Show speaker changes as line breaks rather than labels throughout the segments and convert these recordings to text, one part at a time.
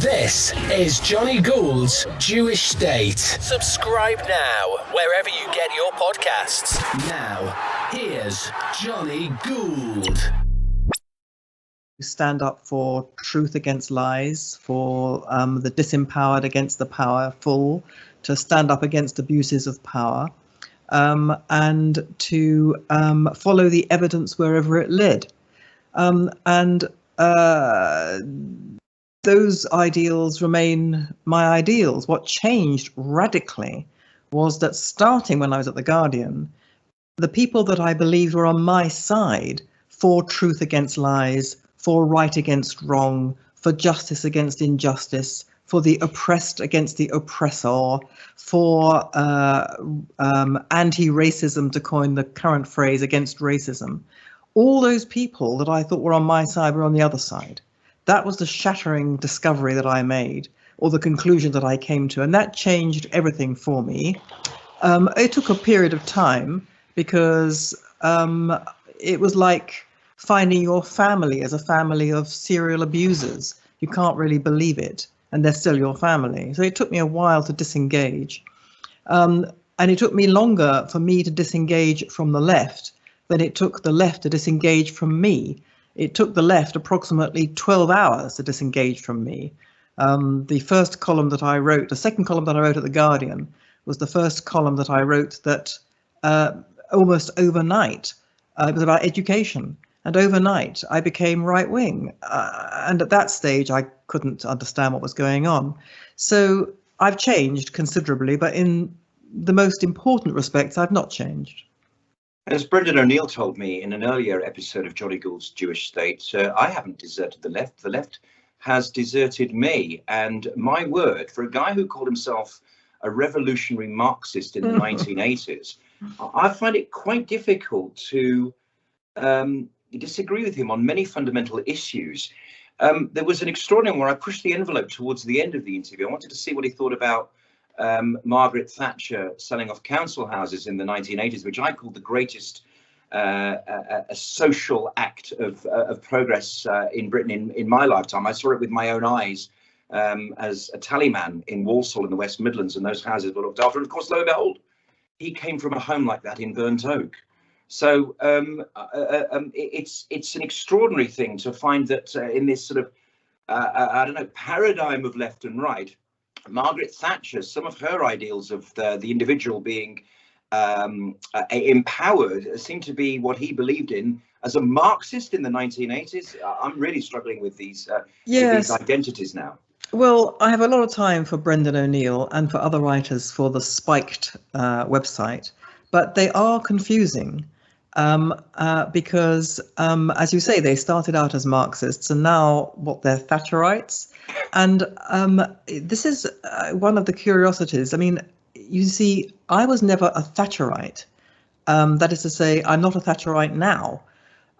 This is Jonny Gould's Jewish State.
Subscribe now, wherever you get your podcasts.
Now, here's Jonny Gould.
Stand up for truth against lies, for the disempowered against the powerful, to stand up against abuses of power, and to follow the evidence wherever it led. Those ideals remain my ideals. What changed radically was that starting when I was at The Guardian, the people that I believed were on my side for truth against lies, for right against wrong, for justice against injustice, for the oppressed against the oppressor, for anti-racism, to coin the current phrase, against racism. All those people that I thought were on my side were on the other side. That was the shattering discovery that I made, or the conclusion that I came to, and that changed everything for me. It took a period of time because it was like finding your family as a family of serial abusers. You can't really believe it, and they're still your family. So it took me a while to disengage. And it took me longer for me to disengage from the left than it took the left to disengage from me. It took the left approximately 12 hours to disengage from me. The first column that I wrote, the second column that I wrote at The Guardian, was the first column that I wrote that almost overnight, it was about education. And overnight, I became right-wing. And at that stage, I couldn't understand what was going on. So I've changed considerably, but in the most important respects, I've not changed.
As Brendan O'Neill told me in an earlier episode of Jonny Gould's Jewish State, I haven't deserted the left. The left has deserted me. And my word, for a guy who called himself a revolutionary Marxist in the 1980s, I find it quite difficult to disagree with him on many fundamental issues. There was an extraordinary one where I pushed the envelope towards the end of the interview. I wanted to see what he thought about Margaret Thatcher selling off council houses in the 1980s, which I called the greatest a social act of progress in Britain in my lifetime. I saw it with my own eyes as a tallyman in Walsall in the West Midlands, and those houses were looked after. And of course, lo and behold, he came from a home like that in Burnt Oak. So it's an extraordinary thing to find that in this sort of, paradigm of left and right, Margaret Thatcher, some of her ideals of the individual being empowered seem to be what he believed in as a Marxist in the 1980s. I'm really struggling with these identities now.
Well, I have a lot of time for Brendan O'Neill and for other writers for the Spiked website, but they are confusing because, as you say, they started out as Marxists and now they're Thatcherites. And this is one of the curiosities. I mean, you see, I was never a Thatcherite. That is to say, I'm not a Thatcherite now.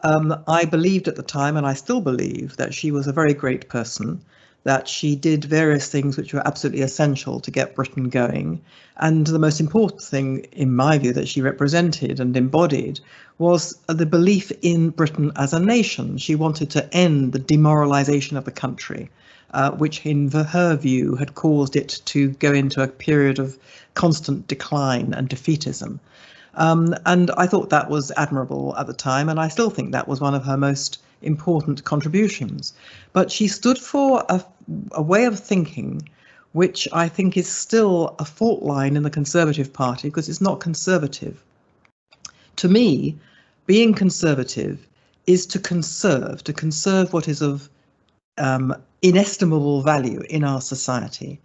I believed at the time, and I still believe, that she was a very great person, that she did various things which were absolutely essential to get Britain going. And the most important thing, in my view, that she represented and embodied was the belief in Britain as a nation. She wanted to end the demoralization of the country, which in her view had caused it to go into a period of constant decline and defeatism. And I thought that was admirable at the time, and I still think that was one of her most important contributions. But she stood for a way of thinking which I think is still a fault line in the Conservative Party, because it's not conservative. To me, being conservative is to conserve what is of inestimable value in our society.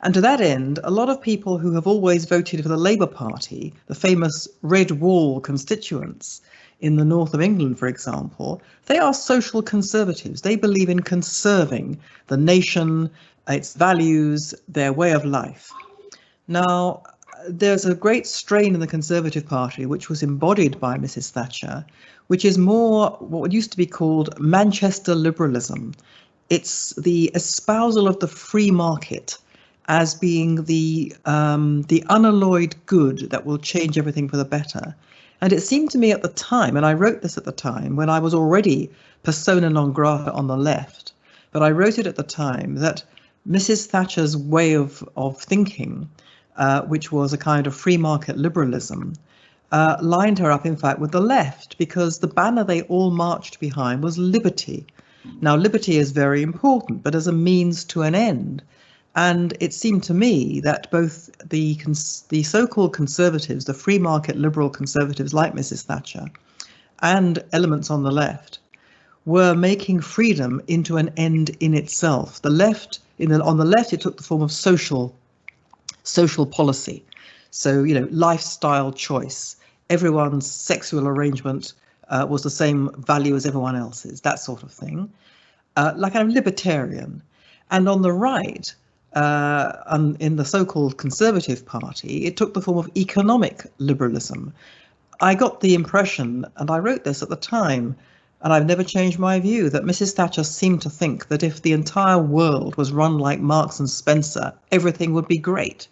And to that end, a lot of people who have always voted for the Labour Party, the famous Red Wall constituents in the north of England, for example, they are social conservatives. They believe in conserving the nation, its values, their way of life. Now, there's a great strain in the Conservative Party, which was embodied by Mrs. Thatcher, which is more what used to be called Manchester liberalism. It's the espousal of the free market as being the unalloyed good that will change everything for the better. And it seemed to me at the time, and I wrote this at the time when I was already persona non grata on the left, but I wrote it at the time, that Mrs. Thatcher's way of thinking, which was a kind of free market liberalism, lined her up, in fact, with the left, because the banner they all marched behind was liberty. Now, liberty is very important, but as a means to an end. And it seemed to me that both the so-called conservatives, the free market liberal conservatives like Mrs. Thatcher, and elements on the left were making freedom into an end in itself. The left, on the left, it took the form of social policy. So, lifestyle choice. Everyone's sexual arrangement was the same value as everyone else's, that sort of thing. Like I'm libertarian. And on the right, in the so-called Conservative Party, it took the form of economic liberalism. I got the impression, and I wrote this at the time, and I've never changed my view, that Mrs. Thatcher seemed to think that if the entire world was run like Marks and Spencer, everything would be great.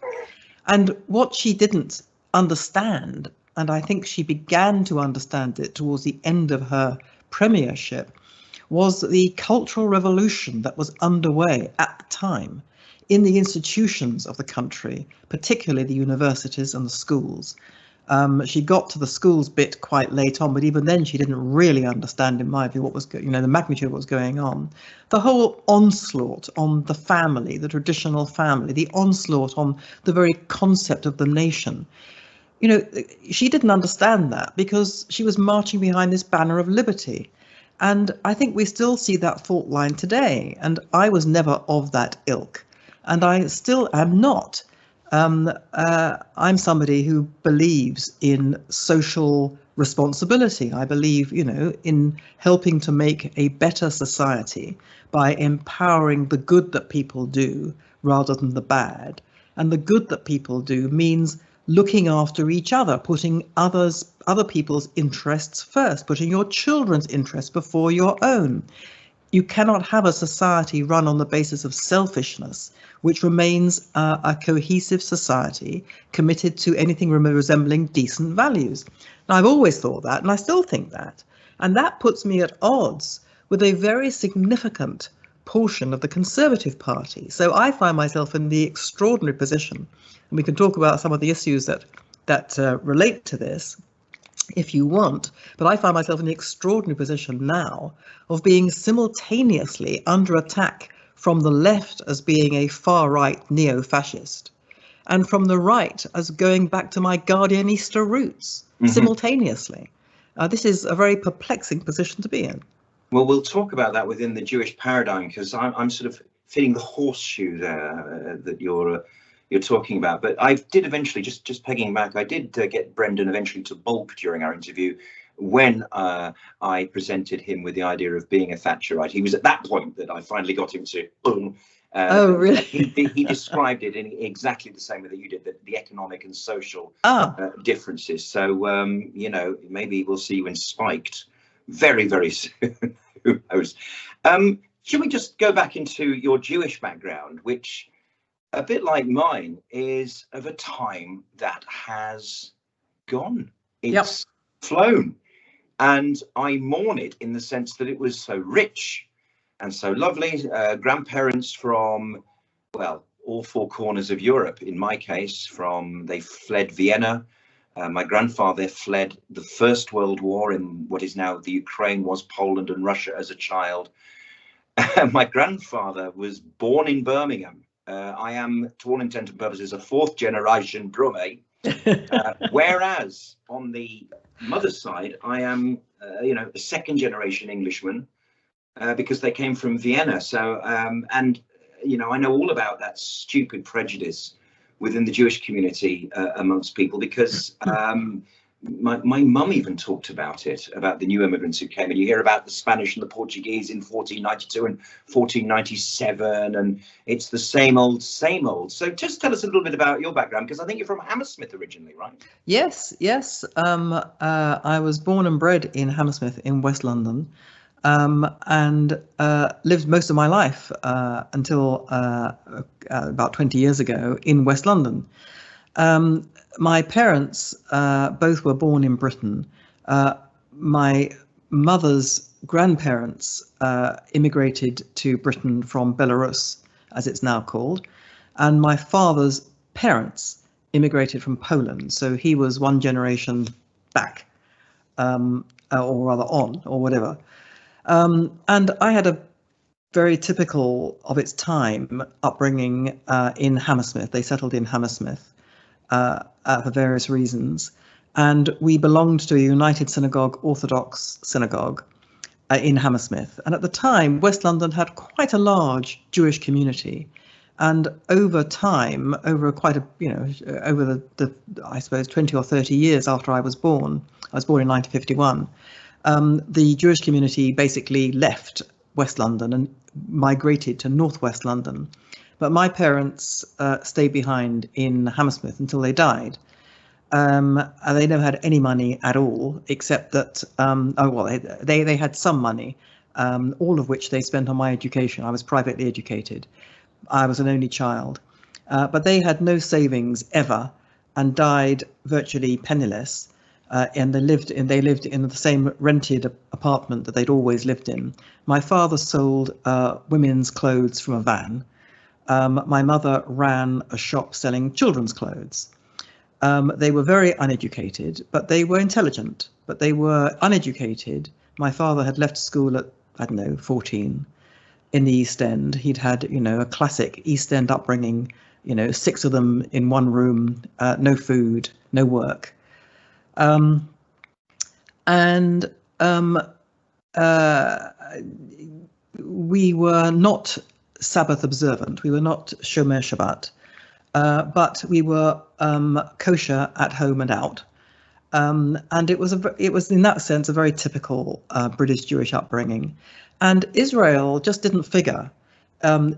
And what she didn't understand, and I think she began to understand it towards the end of her premiership, was the cultural revolution that was underway at the time in the institutions of the country, particularly the universities and the schools. She got to the schools bit quite late on, but even then she didn't really understand, in my view, what was the magnitude of what was going on. The whole onslaught on the family, the traditional family, the onslaught on the very concept of the nation. She didn't understand that because she was marching behind this banner of liberty. And I think we still see that fault line today. And I was never of that ilk. And I still am not. I'm somebody who believes in social responsibility. I believe, in helping to make a better society by empowering the good that people do rather than the bad. And the good that people do means looking after each other, putting other people's interests first, putting your children's interests before your own. You cannot have a society run on the basis of selfishness, which remains a cohesive society committed to anything resembling decent values. Now, I've always thought that, and I still think that. And that puts me at odds with a very significant portion of the Conservative Party. So I find myself in the extraordinary position, and we can talk about some of the issues that relate to this, if you want, but I find myself in the extraordinary position now of being simultaneously under attack from the left as being a far-right neo-fascist, and from the right as going back to my Guardianista roots simultaneously. This is a very perplexing position to be in.
Well, we'll talk about that within the Jewish paradigm, because I'm sort of fitting the horseshoe there that you're talking about. But I did eventually, just pegging back, I did get Brendan eventually to balk during our interview when I presented him with the idea of being a Thatcherite. He was at that point that I finally got him to boom.
Oh, really?
He described it in exactly the same way that you did, the economic and social differences. So, maybe we'll see you in Spiked very, very soon. Who knows? Should we just go back into your Jewish background, which, a bit like mine, is of a time that has gone. It's flown. And I mourn it in the sense that it was so rich and so lovely. Grandparents from, well, all four corners of Europe, in my case, they fled Vienna. My grandfather fled the First World War in what is now the Ukraine, was Poland and Russia as a child. My grandfather was born in Birmingham. I am, to all intents and purposes, a fourth generation Brummie, whereas on the mother's side, I am, a second generation Englishman, because they came from Vienna. So, I know all about that stupid prejudice within the Jewish community amongst people, because my mum even talked about it, about the new immigrants who came, and you hear about the Spanish and the Portuguese in 1492 and 1497, and it's the same old, same old. So just tell us a little bit about your background, because I think you're from Hammersmith originally, right?
Yes. I was born and bred in Hammersmith in West London, and lived most of my life until about 20 years ago in West London. My parents both were born in Britain. My mother's grandparents immigrated to Britain from Belarus as it's now called. And my father's parents immigrated from Poland. So he was one generation back, or rather on, or whatever. And I had a very typical of its time upbringing in Hammersmith. They settled in Hammersmith for various reasons. And we belonged to a United Synagogue Orthodox synagogue in Hammersmith. And at the time, West London had quite a large Jewish community. And over time, over the I suppose 20 or 30 years after I was born in 1951, the Jewish community basically left West London and migrated to Northwest London. But my parents stayed behind in Hammersmith until they died. And they never had any money at all, except that, they had some money, all of which they spent on my education. I was privately educated. I was an only child, but they had no savings ever and died virtually penniless. And they lived in the same rented apartment that they'd always lived in. My father sold women's clothes from a van. My mother ran a shop selling children's clothes. They were very uneducated, but they were intelligent, but they were uneducated. My father had left school at, 14 in the East End. He'd had, a classic East End upbringing, 6 of them in one room, no food, no work. We were not Sabbath observant. We were not Shomer Shabbat. But we were kosher at home and out, and it was in that sense a very typical British Jewish upbringing. And Israel just didn't figure.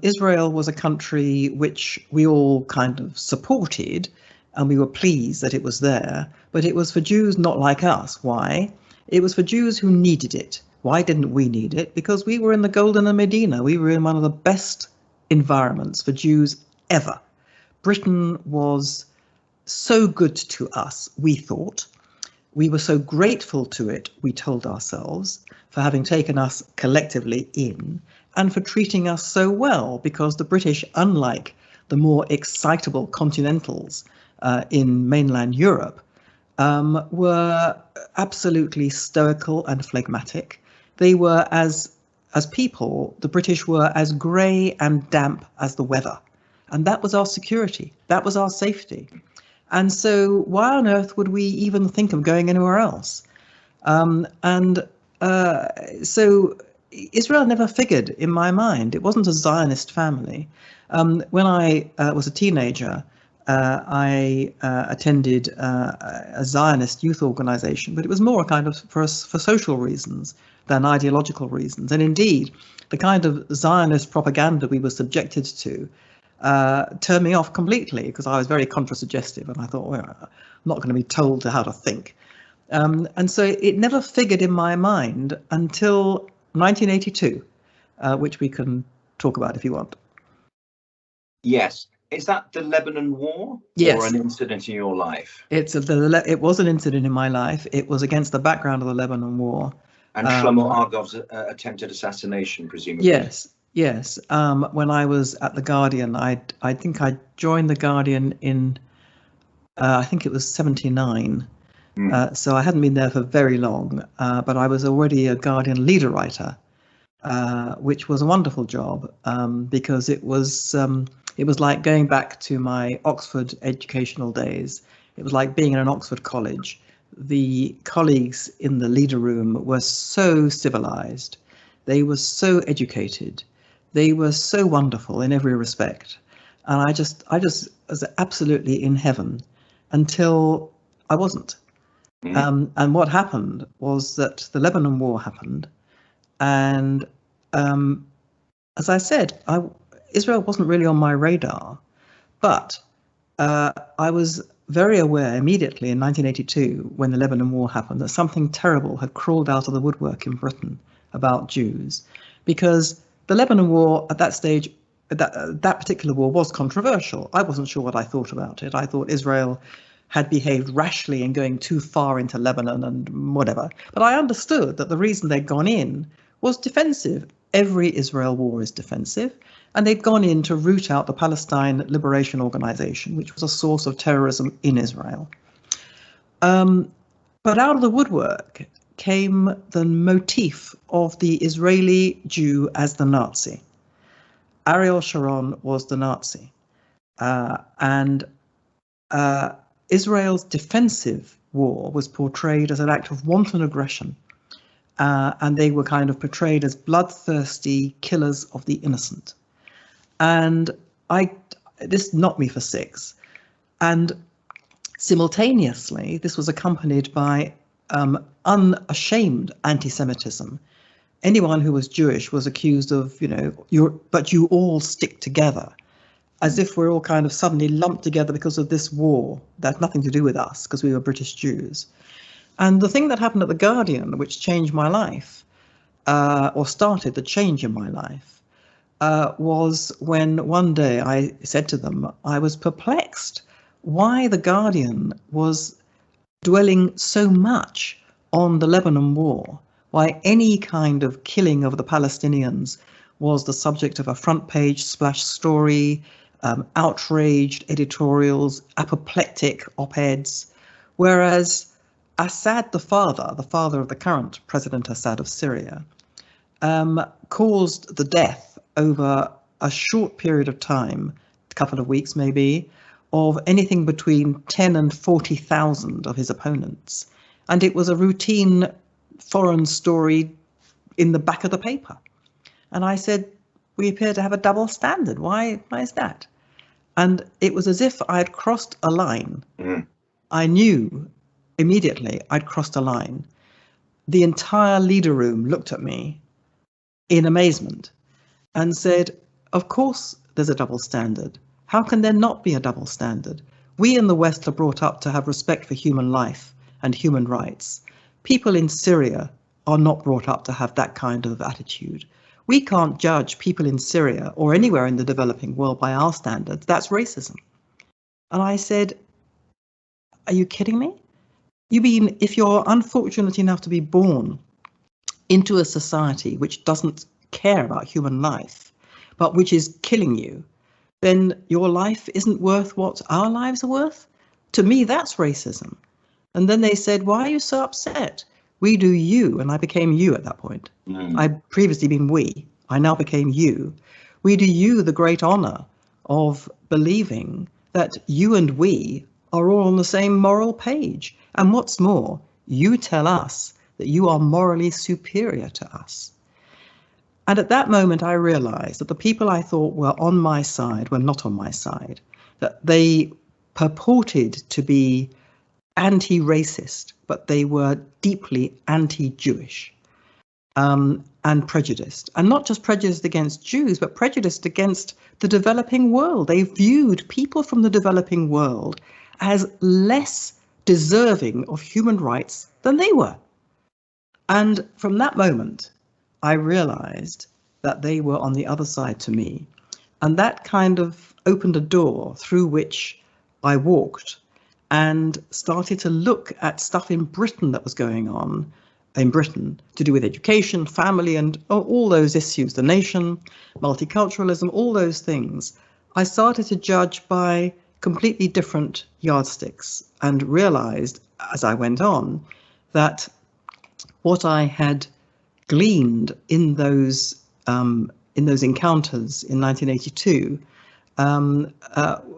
Israel was a country which we all kind of supported, and we were pleased that it was there. But it was for Jews not like us. Why? It was for Jews who needed it. Why didn't we need it? Because we were in the Golden and Medina. We were in one of the best environments for Jews ever. Britain was so good to us, we thought. We were so grateful to it, we told ourselves, for having taken us collectively in and for treating us so well, because the British, unlike the more excitable continentals in mainland Europe, were absolutely stoical and phlegmatic. They were, as people, the British were as grey and damp as the weather. And that was our security. That was our safety. And so why on earth would we even think of going anywhere else? So Israel never figured in my mind. It wasn't a Zionist family. When I was a teenager, I attended a Zionist youth organization, but it was more kind of for social reasons than ideological reasons. And indeed, the kind of Zionist propaganda we were subjected to turned me off completely, because I was very contrasuggestive, and I thought, well, I'm not going to be told how to think. And so it never figured in my mind until 1982, which we can talk about if you want.
Yes. Is that the Lebanon War?
Yes.
Or an incident in your life?
It was an incident in my life. It was against the background of the Lebanon War. And
Shlomo Argov's attempted assassination, presumably.
Yes. When I was at The Guardian, I think I joined The Guardian in, I think it was 79. So I hadn't been there for very long, but I was already a Guardian leader writer, which was a wonderful job, because it was like going back to my Oxford educational days. It was like being in an Oxford college. The colleagues in the leader room were so civilized. They were so educated. They were so wonderful in every respect. And I just was absolutely in heaven until I wasn't. And what happened was that the Lebanon War happened. And as I said, Israel wasn't really on my radar, but I was very aware immediately in 1982, when the Lebanon War happened, that something terrible had crawled out of the woodwork in Britain about Jews, because the Lebanon War at that stage, that particular war, was controversial. I wasn't sure what I thought about it. I thought Israel had behaved rashly in going too far into Lebanon and whatever. But I understood that the reason they'd gone in was defensive. Every Israel war is defensive. And they'd gone in to root out the Palestine Liberation Organization, which was a source of terrorism in Israel. But out of the woodwork came the motif of the Israeli Jew as the Nazi. Ariel Sharon was the Nazi. And Israel's defensive war was portrayed as an act of wanton aggression. And they were kind of portrayed as bloodthirsty killers of the innocent. And this knocked me for six. And simultaneously, this was accompanied by unashamed anti-Semitism. Anyone who was Jewish was accused of, but you all stick together, as if we're all kind of suddenly lumped together because of this war that had nothing to do with us because we were British Jews. And the thing that happened at The Guardian, which changed my life, or started the change in my life, was when one day I said to them, I was perplexed why The Guardian was dwelling so much on the Lebanon War, why any kind of killing of the Palestinians was the subject of a front page splash story, outraged editorials, apoplectic op-eds, whereas Assad, the father of the current President Assad of Syria, caused the death over a short period of time, a couple of weeks maybe, of anything between 10 and 40,000 of his opponents. And it was a routine foreign story in the back of the paper. And I said, we appear to have a double standard. Why is that? And it was as if I had crossed a line. I knew immediately I'd crossed a line. The entire leader room looked at me in amazement and said, of course there's a double standard. How can there not be a double standard? We in the West are brought up to have respect for human life and human rights. People in Syria are not brought up to have that kind of attitude. We can't judge people in Syria or anywhere in the developing world by our standards. That's racism. And I said, are you kidding me? You mean if you're unfortunate enough to be born into a society which doesn't care about human life, but which is killing you, then your life isn't worth what our lives are worth? To me, that's racism. And then they said, why are you so upset? We do you, and I became you at that point. I'd previously been we, I now became you. We do you the great honor of believing that you and we are all on the same moral page. And what's more, you tell us that you are morally superior to us. And at that moment, I realized that the people I thought were on my side were not on my side, that they purported to be anti-racist, but they were deeply anti-Jewish and prejudiced. And not just prejudiced against Jews, but prejudiced against the developing world. They viewed people from the developing world as less deserving of human rights than they were. And from that moment, I realized that they were on the other side to me. And that kind of opened a door through which I walked and started to look at stuff in Britain that was going on in Britain to do with education, family, and all those issues, the nation, multiculturalism, all those things. I started to judge by completely different yardsticks and realized as I went on that what I had gleaned in those encounters in 1982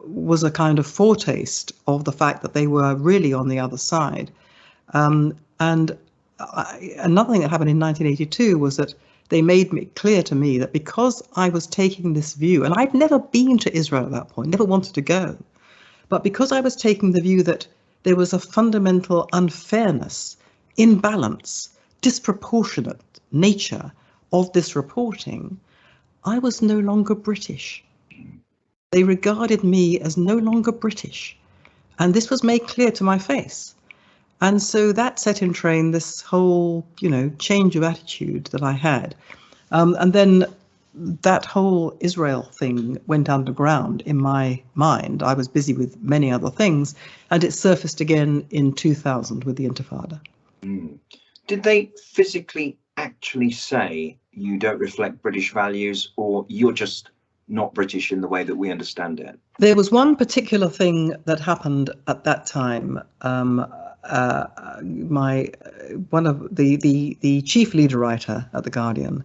was a kind of foretaste of the fact that they were really on the other side. And another thing that happened in 1982 was that they made it clear to me that because I was taking this view, and I'd never been to Israel at that point, never wanted to go, but because I was taking the view that there was a fundamental unfairness, imbalance, disproportionate nature of this reporting, I was no longer British. They regarded me as no longer British. And this was made clear to my face. And so that set in train this whole, change of attitude that I had. And then that whole Israel thing went underground in my mind. I was busy with many other things, and it surfaced again in 2000 with the Intifada.
Did they physically actually say you don't reflect British values, or you're just not British in the way that we understand it?
There was one particular thing that happened at that time. One of the chief leader writer at The Guardian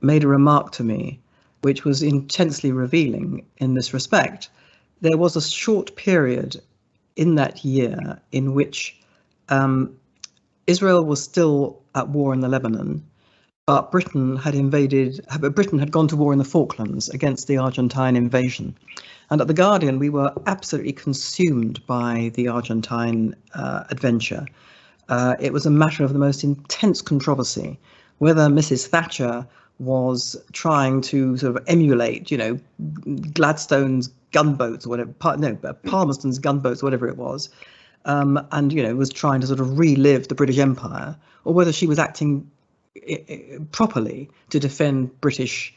made a remark to me which was intensely revealing in this respect. There was a short period in that year in which Israel was still at war in the Lebanon, but Britain had gone to war in the Falklands against the Argentine invasion. And at The Guardian, we were absolutely consumed by the Argentine adventure. It was a matter of the most intense controversy, whether Mrs. Thatcher was trying to sort of emulate, Gladstone's gunboats or whatever, Palmerston's gunboats, whatever it was, and, was trying to sort of relive the British Empire, or whether she was acting properly to defend British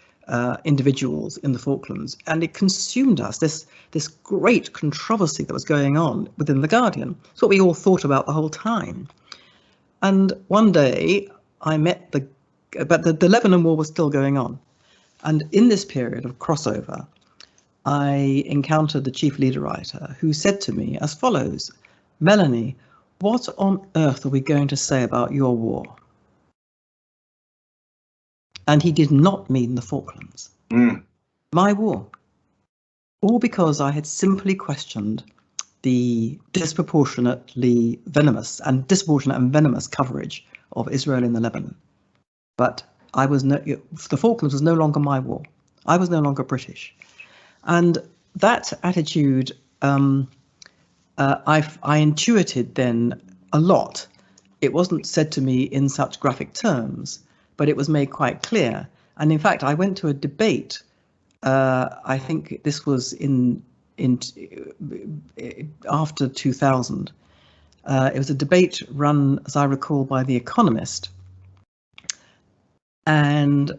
individuals in the Falklands. And it consumed us, this great controversy that was going on within The Guardian. It's what we all thought about the whole time. And one day I met but the Lebanon War was still going on. And in this period of crossover, I encountered the chief leader writer who said to me as follows: Melanie, what on earth are we going to say about your war? And he did not mean the Falklands. My war. All because I had simply questioned the disproportionate and venomous coverage of Israel in the Lebanon. But the Falklands was no longer my war. I was no longer British. And that attitude, I intuited then a lot. It wasn't said to me in such graphic terms, but it was made quite clear. And in fact, I went to a debate. I think this was after 2000. It was a debate run, as I recall, by The Economist. And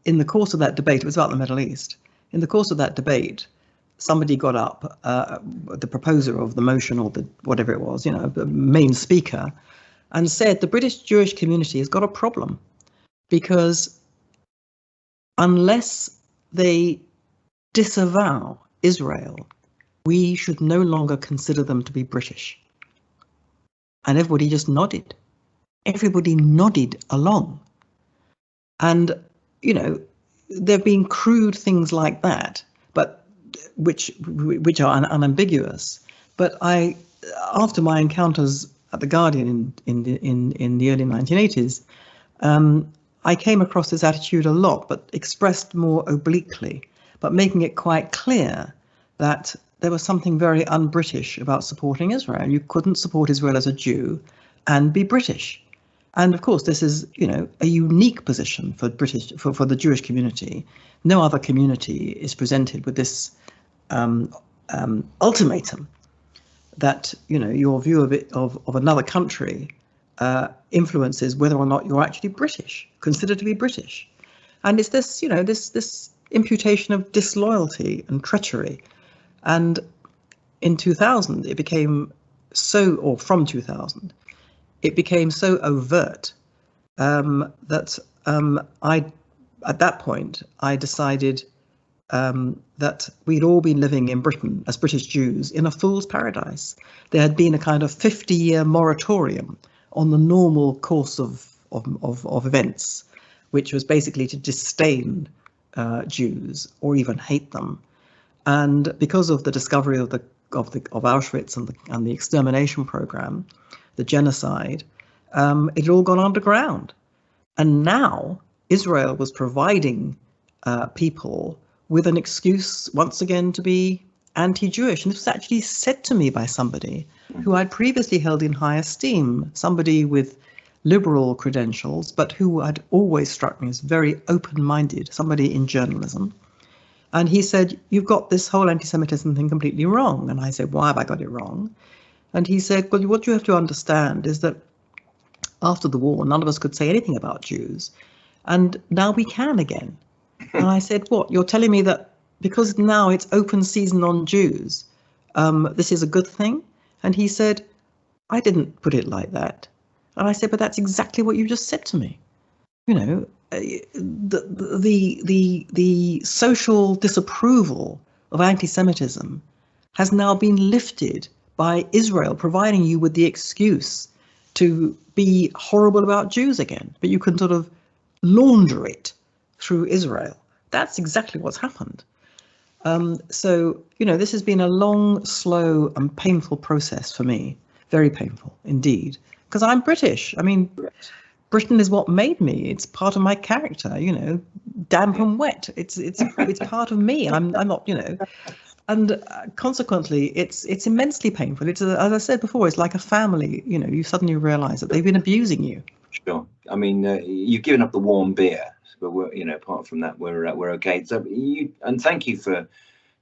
in the course of that debate, it was about the Middle East. In the course of that debate, somebody got up, the proposer of the motion or whatever it was, the main speaker, and said the British Jewish community has got a problem because unless they disavow Israel, we should no longer consider them to be British. And everybody just nodded. Everybody nodded along. And, there have been crude things like that, but which are unambiguous. But after my encounters at The Guardian in the early 1980s, I came across this attitude a lot, but expressed more obliquely, but making it quite clear that there was something very un-British about supporting Israel. You couldn't support Israel as a Jew and be British. And of course, this is, a unique position for the Jewish community. No other community is presented with this ultimatum that, your view of another country influences whether or not you're actually British, considered to be British. And it's this, this imputation of disloyalty and treachery. And in 2000, it became from 2000, it became so overt that at that point, I decided that we'd all been living in Britain as British Jews in a fool's paradise. There had been a kind of 50-year moratorium on the normal course of events, which was basically to disdain Jews or even hate them. And because of the discovery of Auschwitz and the extermination program, the genocide, it had all gone underground. And now Israel was providing people with an excuse once again to be anti-Jewish. And this was actually said to me by somebody who I'd previously held in high esteem, somebody with liberal credentials, but who had always struck me as very open-minded, somebody in journalism. And he said, "You've got this whole anti-Semitism thing completely wrong." And I said, "Why have I got it wrong?" And he said, "Well, what you have to understand is that after the war, none of us could say anything about Jews. And now we can again." And I said, "What? You're telling me that because now it's open season on Jews, this is a good thing?" And he said, "I didn't put it like that." And I said, "But that's exactly what you just said to me. the social disapproval of anti-Semitism has now been lifted by Israel providing you with the excuse to be horrible about Jews again, but you can sort of launder it through Israel. That's exactly what's happened. So, this has been a long, slow and painful process for me, very painful indeed, because I'm British. I mean, Britain is what made me. It's part of my character, damp and wet. It's part of me. I'm not, and consequently, it's immensely painful. It's, as I said before, it's like a family. You suddenly realise that they've been abusing you.
Sure. I mean, you've given up the warm beer, but apart from that, we're okay. So and thank you for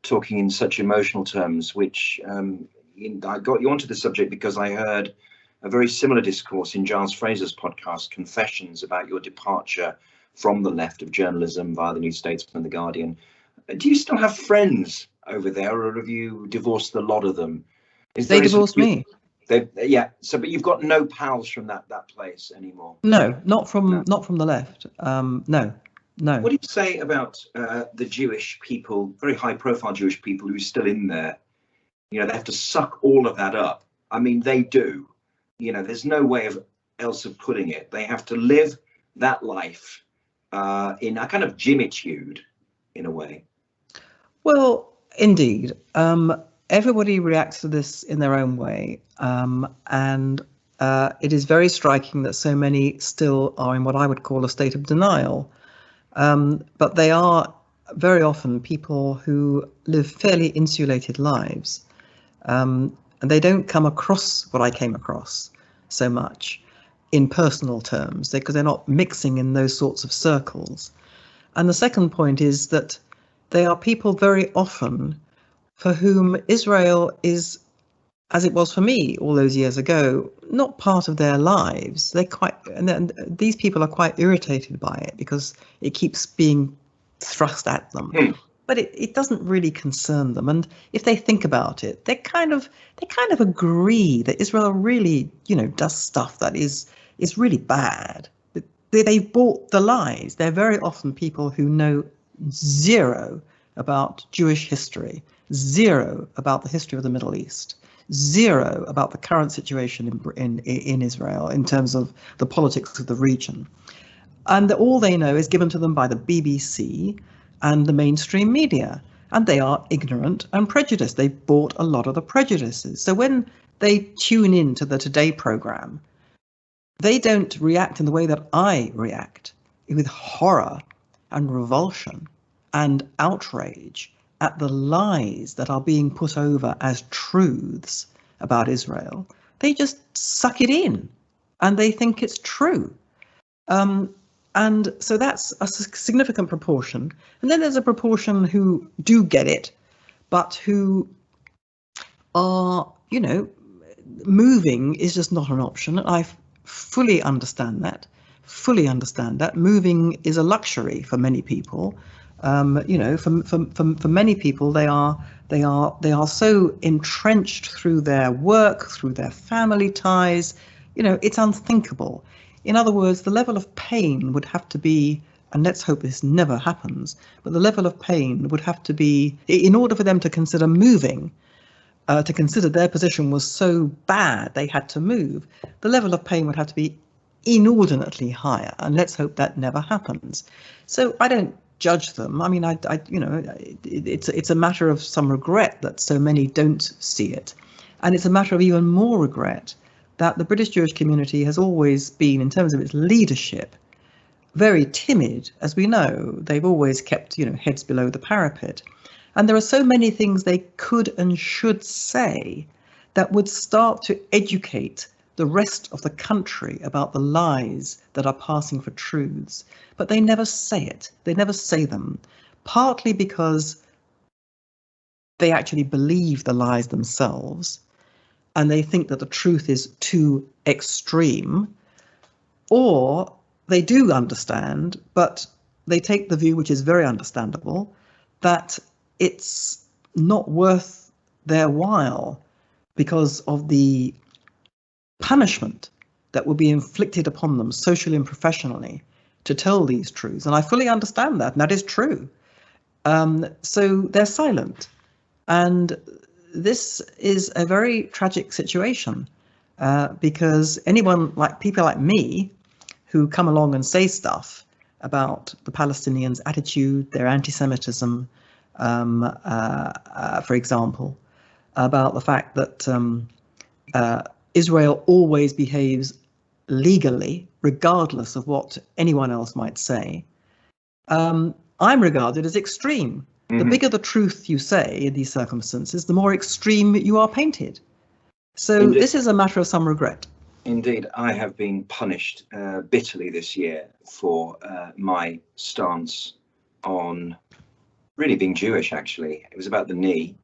talking in such emotional terms. Which I got you onto the subject because I heard a very similar discourse in Giles Fraser's podcast, Confessions, about your departure from the left of journalism via the New Statesman, the Guardian. Do you still have friends over there, or have you divorced the lot of them?
They divorced me.
So, but you've got no pals from that place anymore.
No, not from the left. No.
What do you say about the Jewish people, very high-profile Jewish people who are still in there? They have to suck all of that up. I mean, they do. There's no way else of putting it. They have to live that life in a kind of jimitude, in a way.
Well, indeed. Everybody reacts to this in their own way. And it is very striking that so many still are in what I would call a state of denial. But they are very often people who live fairly insulated lives. And they don't come across what I came across so much in personal terms, because they're not mixing in those sorts of circles. And the second point is that they are people very often for whom Israel is, as it was for me all those years ago, not part of their lives. And these people are quite irritated by it because it keeps being thrust at them. But it doesn't really concern them. And if they think about it, they kind of agree that Israel really, does stuff that is really bad. They've bought the lies. They're very often people who know zero about Jewish history, zero about the history of the Middle East, zero about the current situation in Israel in terms of the politics of the region. And all they know is given to them by the BBC and the mainstream media, and they are ignorant and prejudiced. They bought a lot of the prejudices. So when they tune in to the Today programme, they don't react in the way that I react, with horror and revulsion and outrage at the lies that are being put over as truths about Israel. They just suck it in and they think it's true. And so that's a significant proportion. And then there's a proportion who do get it, but who are, moving is just not an option. I fully understand that. Moving is a luxury for many people. For many people, they are so entrenched through their work, through their family ties. It's unthinkable. In other words, the level of pain would have to be, and let's hope this never happens, but the level of pain would have to be, in order for them to consider moving, to consider their position was so bad they had to move, the level of pain would have to be inordinately higher, and let's hope that never happens. So I don't judge them. I mean, it's a matter of some regret that so many don't see it, and it's a matter of even more regret that the British Jewish community has always been, in terms of its leadership, very timid. As we know, they've always kept, heads below the parapet. And there are so many things they could and should say that would start to educate the rest of the country about the lies that are passing for truths. But they never say it. They never say them, partly because they actually believe the lies themselves, and they think that the truth is too extreme, or they do understand, but they take the view, which is very understandable, that it's not worth their while because of the punishment that will be inflicted upon them socially and professionally to tell these truths. And I fully understand that, and that is true. So they're silent. And this is a very tragic situation, because people like me who come along and say stuff about the Palestinians' attitude, their anti-Semitism, for example, about the fact that Israel always behaves legally, regardless of what anyone else might say, I'm regarded as extreme. The bigger the truth you say in these circumstances, the more extreme you are painted. So
Indeed.
This is a matter of some regret.
Indeed, I have been punished bitterly this year for my stance on really being Jewish, actually. It was about the knee.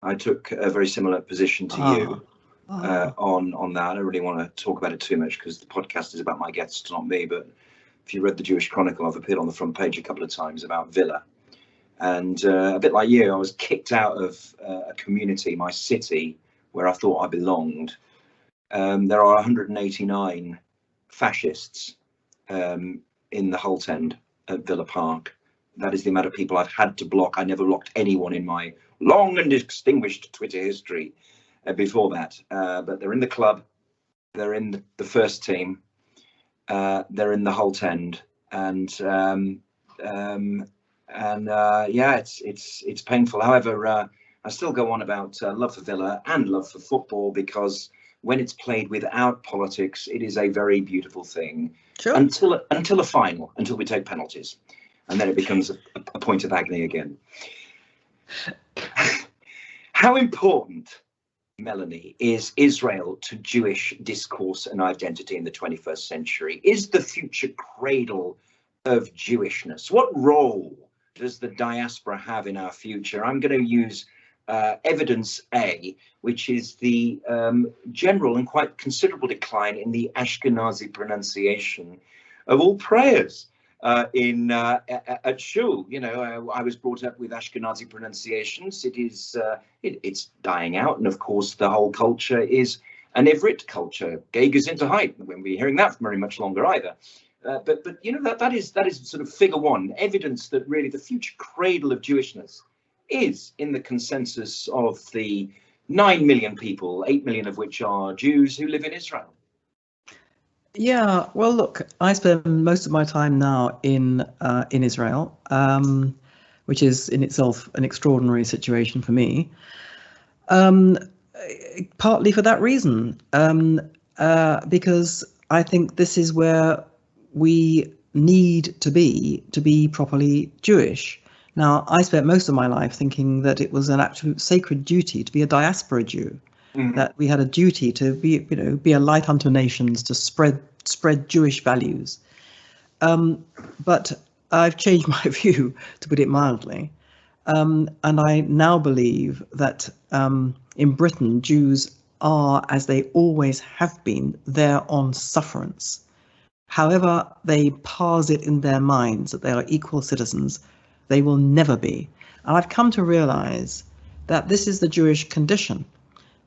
I took a very similar position to you on that. I don't really want to talk about it too much because the podcast is about my guests, not me. But if you read the Jewish Chronicle, I've appeared on the front page a couple of times about Villa. And a bit like you, I was kicked out of a community, my city, where I thought I belonged. There are 189 fascists in the Holt End at Villa Park. That is the amount of people I've had to block. I never blocked anyone in my long and distinguished Twitter history before that. But they're in the club, they're in the first team, they're in the Holt End, and yeah, it's painful. However, I still go on about love for Villa and love for football, because when it's played without politics, it is a very beautiful thing.
Sure.
Until a final, until we take penalties, and then it becomes a point of agony again. How important, Melanie, is Israel to Jewish discourse and identity in the 21st century? Is the future cradle of Jewishness? What role does the diaspora have in our future? I'm going to use evidence A, which is the general and quite considerable decline in the Ashkenazi pronunciation of all prayers at shul. You know, I was brought up with Ashkenazi pronunciations. It's dying out, and of course the whole culture is an Ivrit culture. Gay Gesundheit. We won't be hearing that for very much longer either. But you know, that is sort of figure one, evidence that really the future cradle of Jewishness is in the consensus of the 9 million people, 8 million of which are Jews who live in Israel.
Yeah, well, look, I spend most of my time now in Israel, which is in itself an extraordinary situation for me. Partly for that reason, because I think this is where we need to be properly Jewish. Now, I spent most of my life thinking that it was an absolute sacred duty to be a diaspora Jew, that we had a duty to be a light unto nations, to spread Jewish values. But I've changed my view, to put it mildly, and I now believe that in Britain, Jews are, as they always have been, there on sufferance. However they parse it in their minds that they are equal citizens, they will never be. And I've come to realize that this is the Jewish condition.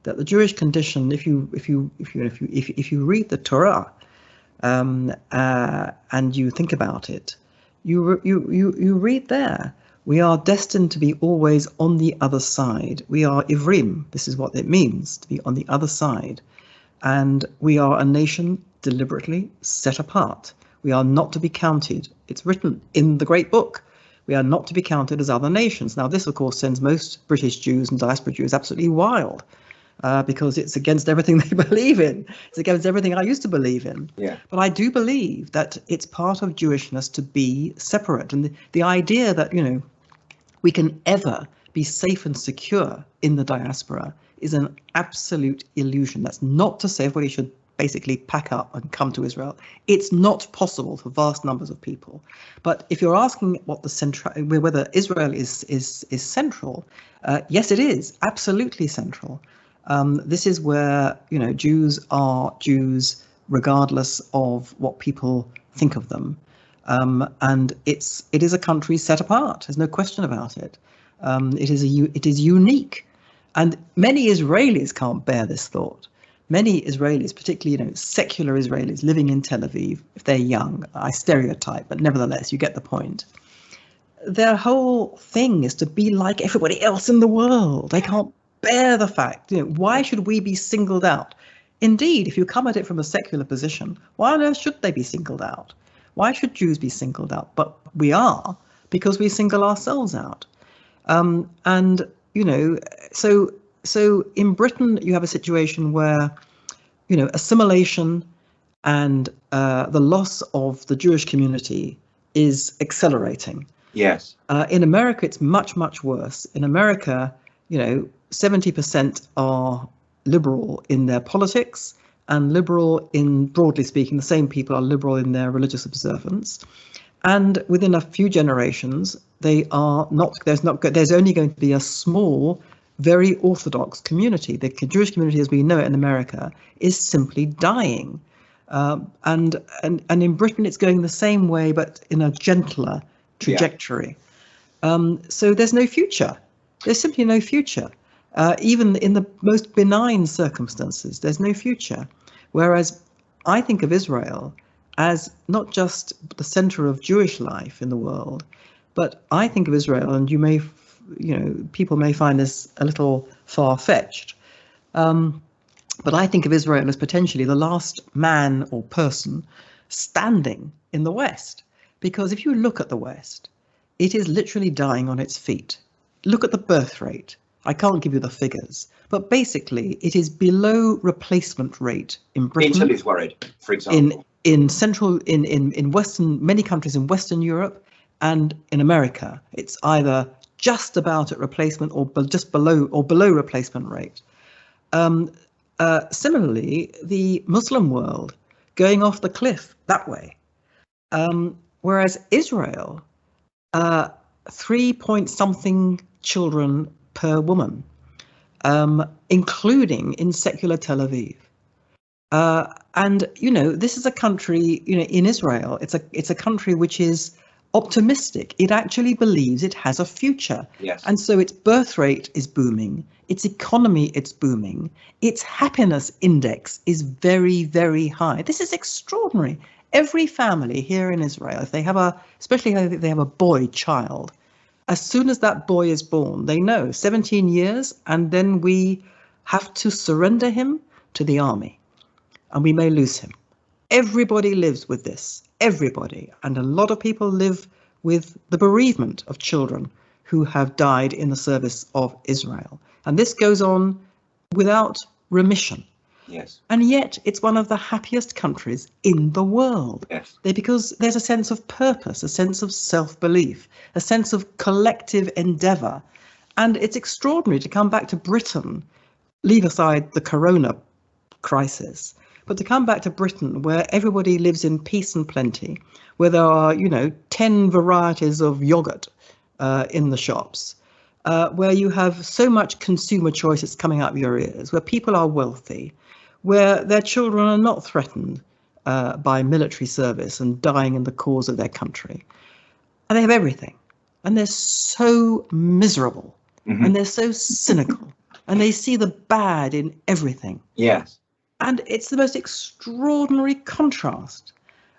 That the Jewish condition, if you read the Torah and you think about it, you read there, we are destined to be always on the other side. We are Ivrim. This is what it means to be on the other side, and we are a nation deliberately set apart. We are not to be counted. It's written in the great book. We are not to be counted as other nations. Now, this, of course, sends most British Jews and diaspora Jews absolutely wild, because it's against everything they believe in. It's against everything I used to believe in. Yeah. But I do believe that it's part of Jewishness to be separate. And the idea that, we can ever be safe and secure in the diaspora is an absolute illusion. That's not to say everybody should basically pack up and come to Israel. It's not possible for vast numbers of people. But if you're asking what whether Israel is central, yes, it is absolutely central. This is where Jews are Jews regardless of what people think of them, and it is a country set apart. There's no question about it. It is unique, and many Israelis can't bear this thought. many Israelis, particularly, secular Israelis living in Tel Aviv, if they're young, I stereotype, but nevertheless, you get the point. Their whole thing is to be like everybody else in the world. They can't bear the fact, why should we be singled out? Indeed, if you come at it from a secular position, why on earth should they be singled out? Why should Jews be singled out? But we are, because we single ourselves out. So in Britain, you have a situation where, assimilation and the loss of the Jewish community is accelerating.
Yes.
In America, it's much, much worse. In America, 70% are liberal in their politics and liberal in, broadly speaking, the same people are liberal in their religious observance. And within a few generations, they are not. There's only going to be a small, very orthodox community. The Jewish community, as we know it in America, is simply dying. And in Britain, it's going the same way, but in a gentler trajectory. So there's no future. There's simply no future. Even in the most benign circumstances, there's no future. Whereas I think of Israel as not just the center of Jewish life in the world, but I think of Israel, and people may find this a little far-fetched, but I think of Israel as potentially the last man or person standing in the West. Because if you look at the West, it is literally dying on its feet. Look at the birth rate. I can't give you the figures, but basically it is below replacement rate in Britain.
Italy's worried, for example.
In many countries in Western Europe and in America, it's either just about at replacement or just below replacement rate. Similarly, the Muslim world going off the cliff that way. Whereas Israel, 3-point-something children per woman, including in secular Tel Aviv. And this is a country, in Israel, it's a country which is optimistic. It actually believes it has a future.
Yes.
And so its birth rate is booming, its economy is booming, its happiness index is very, very high. This is extraordinary. Every family here in Israel, especially if they have a boy child, as soon as that boy is born, they know 17 years, and then we have to surrender him to the army, and we may lose him. Everybody lives with this, everybody. And a lot of people live with the bereavement of children who have died in the service of Israel. And this goes on without remission.
Yes.
And yet it's one of the happiest countries in the world.
Yes.
Because there's a sense of purpose, a sense of self-belief, a sense of collective endeavour. And it's extraordinary to come back to Britain, leave aside the corona crisis, but to come back to Britain where everybody lives in peace and plenty, where there are, 10 varieties of yogurt in the shops, where you have so much consumer choice it's coming out of your ears, where people are wealthy, where their children are not threatened by military service and dying in the cause of their country. And they have everything. And they're so miserable. Mm-hmm. And they're so cynical. And they see the bad in everything.
Yes.
And it's the most extraordinary contrast.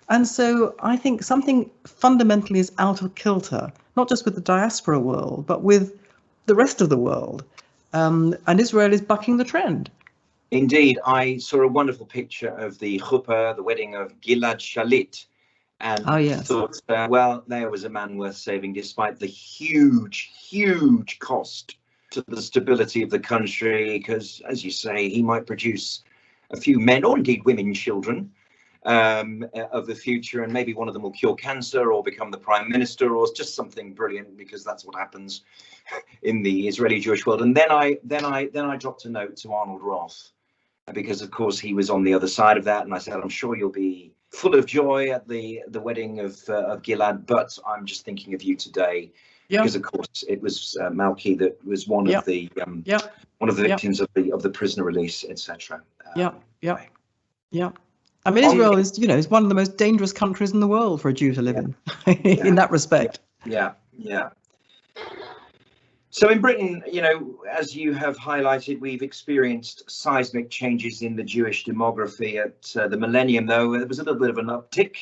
And so I think something fundamentally is out of kilter, not just with the diaspora world, but with the rest of the world. And Israel is bucking the trend.
Indeed, I saw a wonderful picture of the chuppah, the wedding of Gilad Shalit, and thought, well, there was a man worth saving, despite the huge, huge cost to the stability of the country, because, as you say, he might produce a few men, or indeed women, children of the future, and maybe one of them will cure cancer or become the prime minister, or just something brilliant, because that's what happens in the Israeli Jewish world. And then I dropped a note to Arnold Roth, because of course he was on the other side of that, and I said, I'm sure you'll be full of joy at the wedding of Gilad, but I'm just thinking of you today, because of course it was Malki that was one of the victims of the prisoner release, etc.
I mean, Israel is one of the most dangerous countries in the world for a Jew to live in that respect.
Yeah. So in Britain, as you have highlighted, we've experienced seismic changes in the Jewish demography at the millennium, though there was a little bit of an uptick,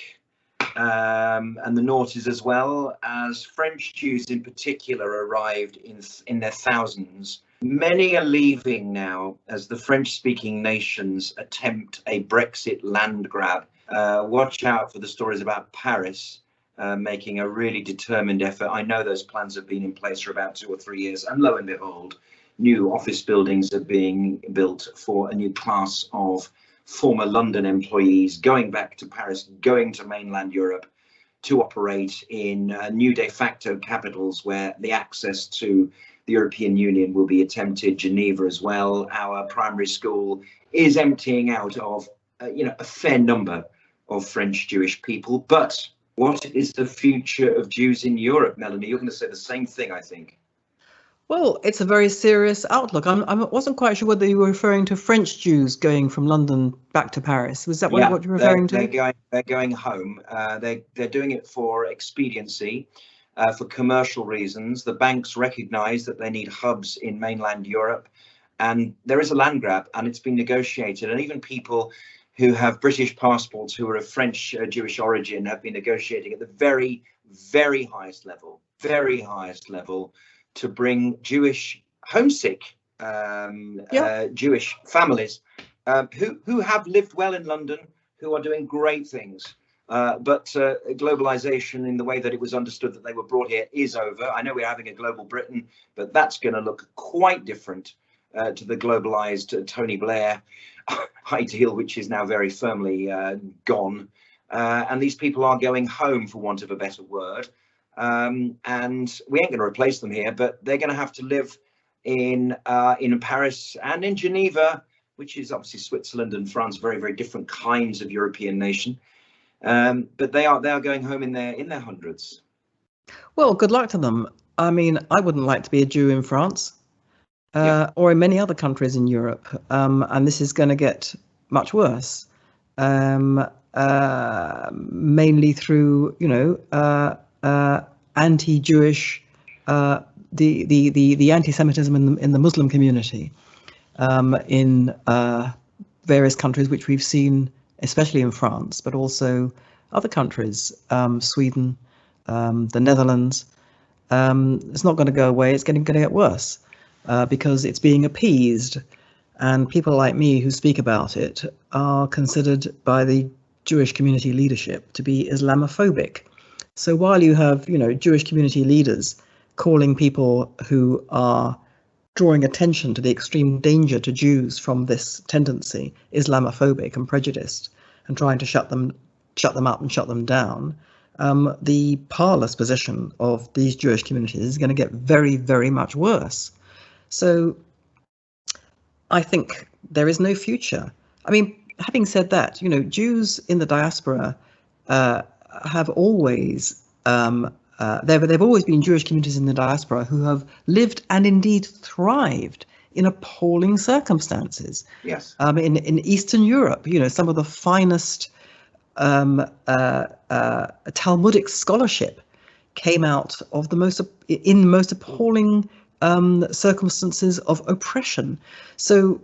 and the noughties as well, as French Jews in particular arrived in their thousands. Many are leaving now as the French-speaking nations attempt a Brexit land grab. Watch out for the stories about Paris making a really determined effort. I know those plans have been in place for about 2 or 3 years, and lo and behold, new office buildings are being built for a new class of former London employees going back to Paris, going to mainland Europe to operate in new de facto capitals where the access to the European Union will be attempted. Geneva as well. Our primary school is emptying out of a fair number of French Jewish people. But what is the future of Jews in Europe, Melanie? You're going to say the same thing, I think.
Well, it's a very serious outlook. I wasn't quite sure whether you were referring to French Jews going from London back to Paris. Was that what you're referring to?
They're going home. They're doing it for expediency, for commercial reasons. The banks recognise that they need hubs in mainland Europe, and there is a land grab, and it's been negotiated. And even people who have British passports who are of French Jewish origin have been negotiating at the very, very highest level, to bring Jewish homesick Jewish families who have lived well in London, who are doing great things. But globalization in the way that it was understood that they were brought here is over. I know we're having a global Britain, but that's going to look quite different to the globalized Tony Blair ideal, which is now very firmly gone. And these people are going home, for want of a better word. And we ain't going to replace them here, but they're going to have to live in Paris and in Geneva, which is obviously Switzerland and France, very, very different kinds of European nation. But they are going home in their hundreds.
Well, good luck to them. I mean, I wouldn't like to be a Jew in France or in many other countries in Europe. And this is going to get much worse, mainly through, anti-Jewish, the anti-Semitism in the Muslim community in various countries, which we've seen, especially in France, but also other countries, Sweden, the Netherlands. It's not going to go away. It's going to get worse because it's being appeased. And people like me who speak about it are considered by the Jewish community leadership to be Islamophobic. So while you have, Jewish community leaders calling people who are drawing attention to the extreme danger to Jews from this tendency Islamophobic and prejudiced, and trying to shut them up and shut them down, the parlous position of these Jewish communities is going to get very, very much worse. So I think there is no future. I mean, having said that, Jews in the diaspora have always there've always been Jewish communities in the diaspora who have lived and indeed thrived in appalling circumstances.
Yes.
In Eastern Europe, some of the finest Talmudic scholarship came out of the most appalling circumstances of oppression. So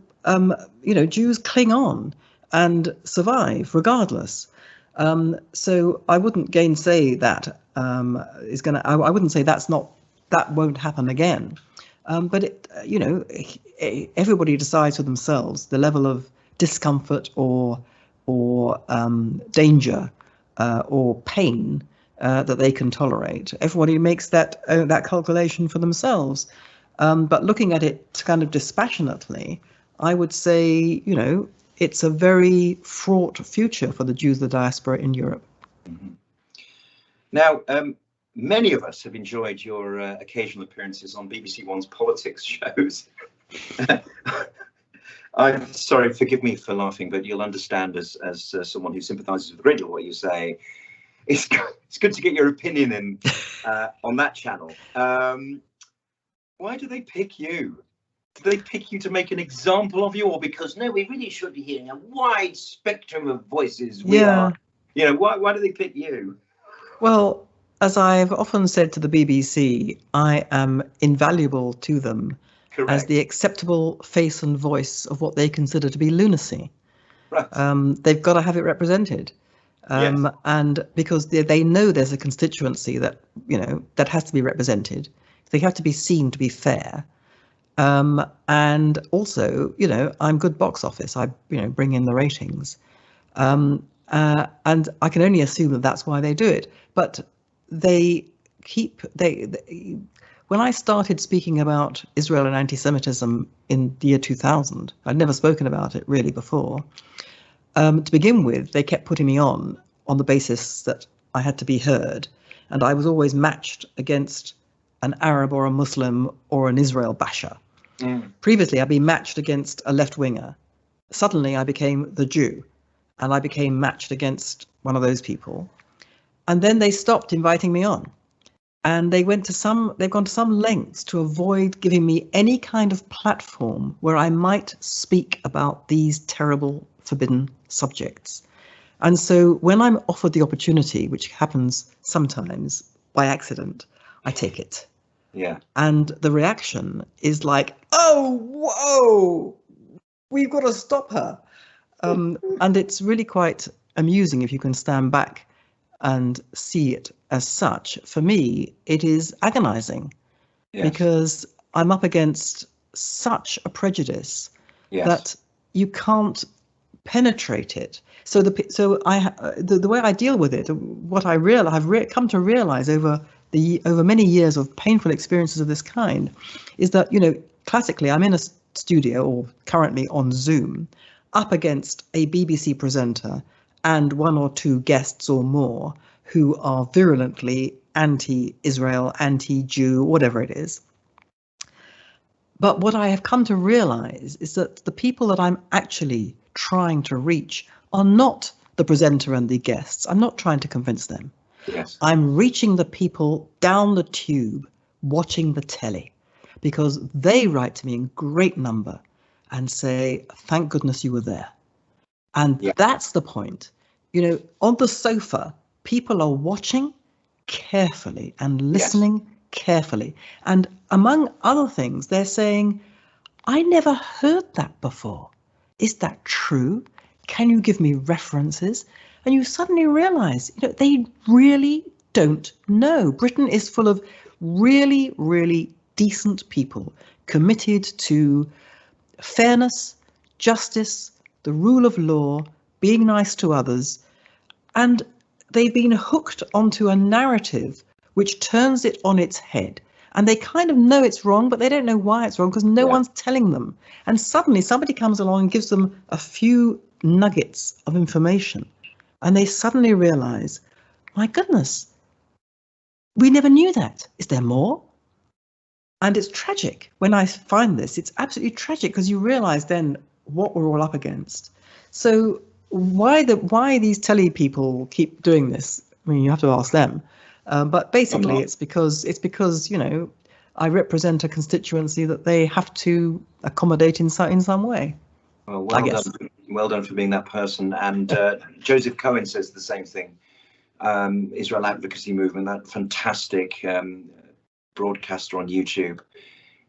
Jews cling on and survive regardless. So I wouldn't gainsay that I wouldn't say that won't happen again. But everybody decides for themselves the level of discomfort or danger or pain that they can tolerate. Everybody makes that calculation for themselves. But looking at it kind of dispassionately, I would say, it's a very fraught future for the Jews of the diaspora in Europe.
Mm-hmm. Now, many of us have enjoyed your occasional appearances on BBC One's politics shows. I'm sorry, forgive me for laughing, but you'll understand as someone who sympathises with a great deal what you say. It's good to get your opinion in on that channel. Why do they pick you? Do they pick you to make an example of you, or because no, we really should be hearing a wide spectrum of voices? Why do they pick you?
Well, as I've often said to the BBC, I am invaluable to them as
Correct.
the acceptable face and voice of what they consider to be lunacy.
Right.
They've got to have it represented.
Yes.
And because they know there's a constituency that, that has to be represented. They have to be seen to be fair. And also, I'm good box office. I, bring in the ratings. And I can only assume that that's why they do it. But they when I started speaking about Israel and anti-Semitism in the year 2000, I'd never spoken about it really before. To begin with, they kept putting me on the basis that I had to be heard, and I was always matched against an Arab or a Muslim or an Israel basher. Previously, I'd been matched against a left-winger. Suddenly, I became the Jew, and I became matched against one of those people. And then they stopped inviting me on, and they've gone to some lengths to avoid giving me any kind of platform where I might speak about these terrible, forbidden subjects. And so when I'm offered the opportunity, which happens sometimes by accident, I take it.
Yeah.
And the reaction is like, oh, whoa, we've got to stop her. And it's really quite amusing if you can stand back and see it as such. For me, it is agonizing. Yes. Because I'm up against such a prejudice. Yes. That you can't penetrate it. So the way I deal with it, what I've come to realize over many years of painful experiences of this kind, is that, classically I'm in a studio, or currently on Zoom, up against a BBC presenter and one or two guests or more who are virulently anti-Israel, anti-Jew, whatever it is. But what I have come to realize is that the people that I'm actually trying to reach are not the presenter and the guests. I'm not trying to convince them.
Yes.
I'm reaching the people down the tube watching the telly, because they write to me in great number and say, thank goodness you were there. And that's the point. On the sofa, people are watching carefully and listening carefully. And among other things, they're saying, I never heard that before. Is that true? Can you give me references? And you suddenly realize, they really don't know. Britain is full of really, really decent people committed to fairness, justice, the rule of law, being nice to others. And they've been hooked onto a narrative which turns it on its head. And they kind of know it's wrong, but they don't know why it's wrong because no one's telling them. And suddenly somebody comes along and gives them a few nuggets of information. And they suddenly realize, my goodness, we never knew that. Is there more? And it's tragic when I find this. It's absolutely tragic because you realize then what we're all up against. So why these telly people keep doing this? I mean, you have to ask them. But basically, it's because I represent a constituency that they have to accommodate in some way.
Well done. Well done for being that person. And Joseph Cohen says the same thing. Israel Advocacy Movement, that fantastic broadcaster on YouTube.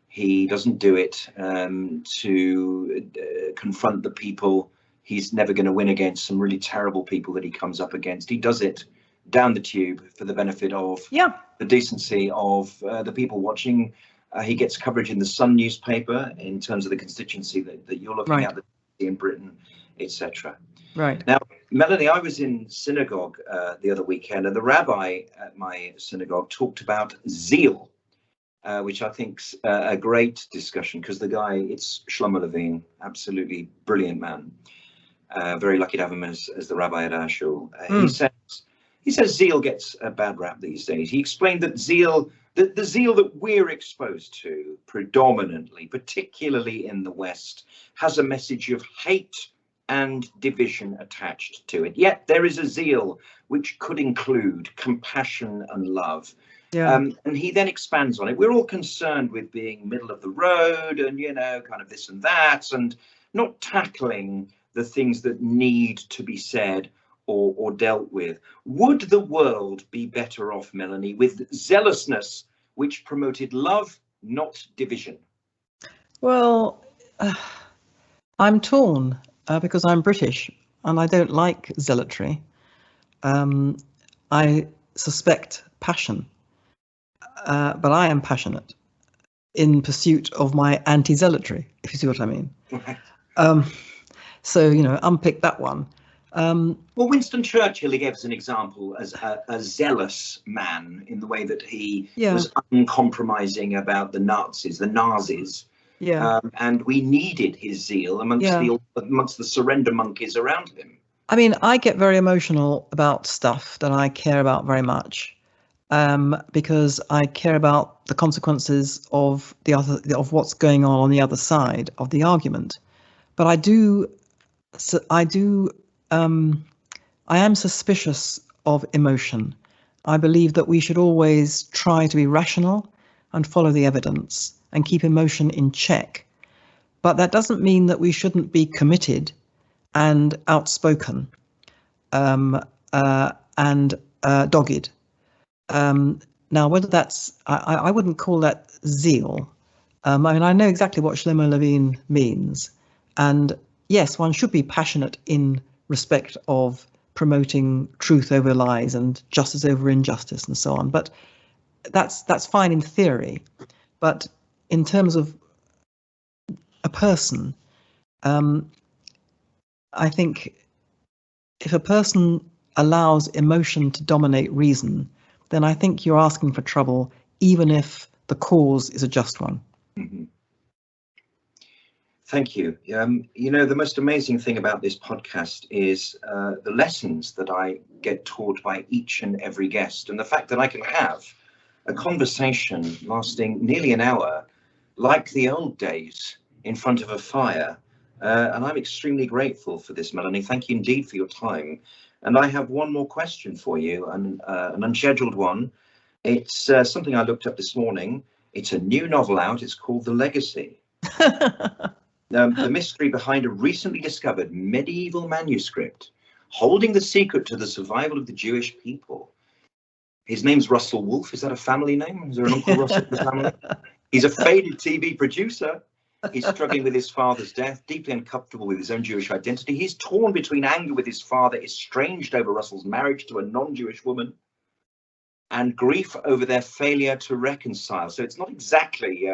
He doesn't do it to confront the people he's never going to win against, some really terrible people that he comes up against. He does it down the tube for the benefit of the decency of the people watching. He gets coverage in the Sun newspaper in terms of the constituency that you're looking at in Britain, etc.
Right.
Now, Melanie, I was in synagogue the other weekend, and the rabbi at my synagogue talked about zeal, which I think's a great discussion because the guy, it's Shlomo Levine, absolutely brilliant man. Very lucky to have him as the rabbi at our shul. He says zeal gets a bad rap these days. He explained that the zeal that we're exposed to predominantly, particularly in the West, has a message of hate and division attached to it. Yet there is a zeal which could include compassion and love. And he then expands on it. We're all concerned with being middle of the road and, kind of this and that, and not tackling the things that need to be said or dealt with. Would the world be better off, Melanie, with zealousness which promoted love, not division?
Well, I'm torn because I'm British and I don't like zealotry. I suspect passion, but I am passionate in pursuit of my anti-zealotry, if you see what I mean. So, unpick that one.
Well, Winston Churchill, he gave us an example as a zealous man in the way that he was uncompromising about the Nazis. And we needed his zeal amongst the surrender monkeys around him.
I mean, I get very emotional about stuff that I care about very much, because I care about the consequences of what's going on the other side of the argument. But I am suspicious of emotion. I believe that we should always try to be rational and follow the evidence and keep emotion in check. But that doesn't mean that we shouldn't be committed and outspoken and dogged. Now, whether that's, I wouldn't call that zeal. I mean, I know exactly what Shlomo Levine means. And yes, one should be passionate in respect of promoting truth over lies and justice over injustice and so on. But that's fine in theory. But in terms of a person, I think if a person allows emotion to dominate reason, then I think you're asking for trouble, even if the cause is a just one.
Mm-hmm. Thank you. The most amazing thing about this podcast is the lessons that I get taught by each and every guest, and the fact that I can have a conversation lasting nearly an hour, like the old days, in front of a fire. And I'm extremely grateful for this, Melanie. Thank you indeed for your time. And I have one more question for you, an unscheduled one. It's something I looked up this morning. It's a new novel out. It's called The Legacy. The mystery behind a recently discovered medieval manuscript holding the secret to the survival of the Jewish people. His name's Russell Wolfe. Is that a family name? Is there an Uncle Russell in the family? He's a faded TV producer. He's struggling with his father's death, deeply uncomfortable with his own Jewish identity. He's torn between anger with his father, estranged over Russell's marriage to a non-Jewish woman, and grief over their failure to reconcile. So it's not exactly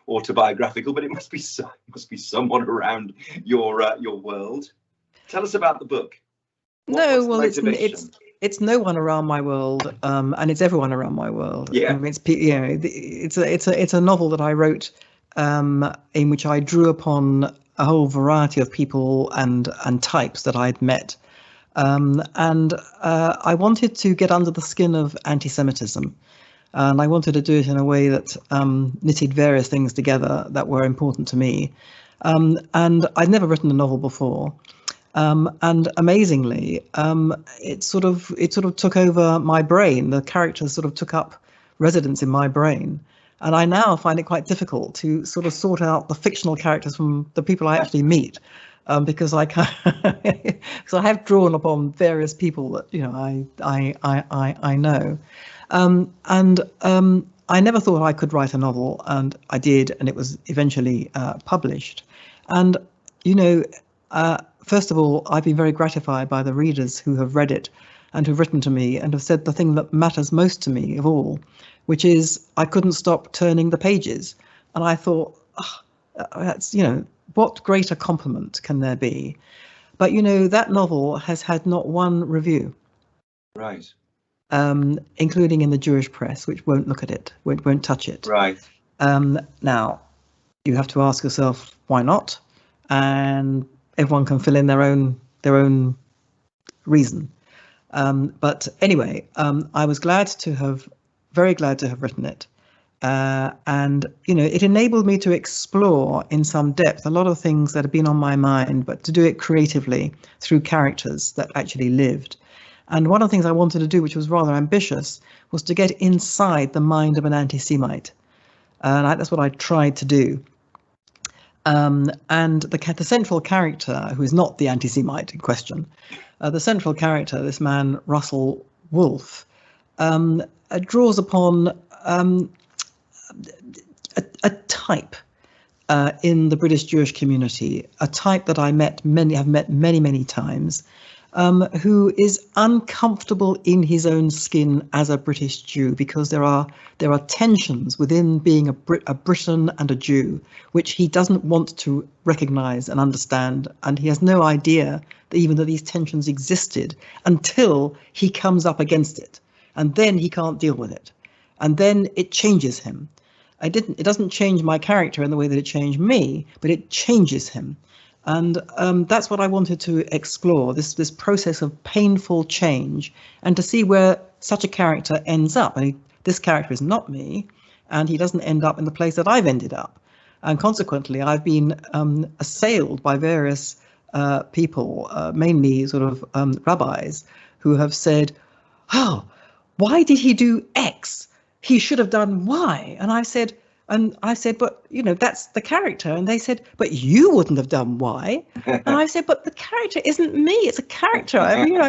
autobiographical, but it must be someone around your world. Tell us about the book. It's no one around my world, and it's everyone around my world. Yeah, it's a novel that I wrote in which I drew upon a whole variety of people and types that I'd met. And I wanted to get under the skin of anti-Semitism. And I wanted to do it in a way that knitted various things together that were important to me. And I'd never written a novel before. And amazingly, it sort of took over my brain. The characters sort of took up residence in my brain. And I now find it quite difficult to sort of sort out the fictional characters from the people I actually meet. Because I have drawn upon various people that I know, and I never thought I could write a novel, and I did, and it was eventually published. And first of all, I've been very gratified by the readers who have read it and who've written to me and have said the thing that matters most to me of all, which is I couldn't stop turning the pages, and I thought, that's what greater compliment can there be? But that novel has had not one review, right?
Including in the Jewish press, which won't look at it, won't touch it.
Right.
Now, you have to ask yourself why not, and everyone can fill in their own reason. But anyway, I was very glad to have written it. And it enabled me to explore in some depth a lot of things that had been on my mind, but to do it creatively through characters that actually lived. And one of the things I wanted to do, which was rather ambitious, was to get inside the mind of an anti-Semite. And that's what I tried to do. And the central character, who is not the anti-Semite in question, the central character, this man Russell Wolfe, draws upon a type in the British Jewish community, a type that have met many times, who is uncomfortable in his own skin as a British Jew, because there are tensions within being a Briton and a Jew, which he doesn't want to recognise and understand, and he has no idea that these tensions existed until he comes up against it, and then he can't deal with it, and then it changes him. It doesn't change my character in the way that it changed me, but it changes him. And that's what I wanted to explore, this process of painful change, and to see where such a character ends up. This character is not me, and he doesn't end up in the place that I've ended up. And consequently, I've been assailed by various people, mainly sort of rabbis, who have said, "Oh, why did he do X? He should have done Y." And I said, but that's the character. And they said, but you wouldn't have done Y. And I said, but the character isn't me. It's a character. I mean,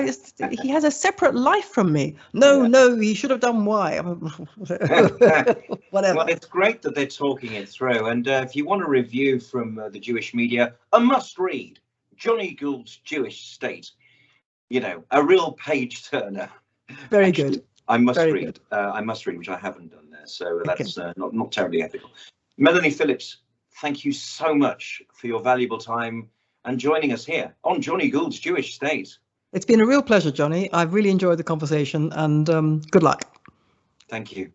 he has a separate life from me. No, he should have done Y. Whatever.
Well, it's great that they're talking it through. And if you want a review from the Jewish media, a must read, Jonny Gould's Jewish State. A real page turner.
Very good.
I must read, which I haven't done there, so that's not terribly ethical. Melanie Phillips, thank you so much for your valuable time and joining us here on Jonny Gould's Jewish State.
It's been a real pleasure, Johnny. I've really enjoyed the conversation, and good luck.
Thank you.